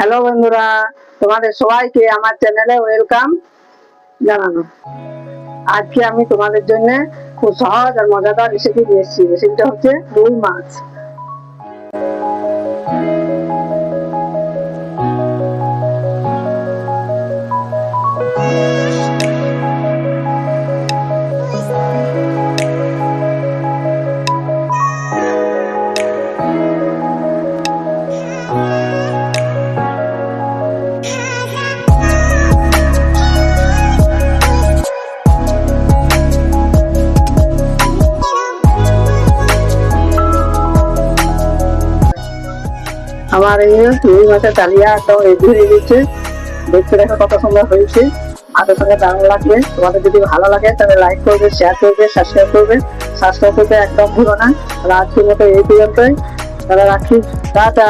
Hello বন্ধুরা, তোমাদের সবাইকে আমার চ্যানেলে ওয়েলকাম জানানো। আজকে আমি তোমাদের জন্য খুব সহজ আর মজাদার রেসিপি নিয়ে এসেছি। রেসিপিটা হচ্ছে রুই মাছ। আমার এই রুই মাছের ডালিয়া একদম রেডি হয়ে গেছে। দেখতে দেখো কত সুন্দর হয়েছে। আপনার সঙ্গে দারুণ লাগবে। তোমাদের যদি ভালো লাগে তাহলে লাইক করবে, শেয়ার করবে, সাবস্ক্রাইব করতে একদম ভুলো না। আর আজকের মতো এই পর্যন্তই। তাহলে রাখি, টাটা।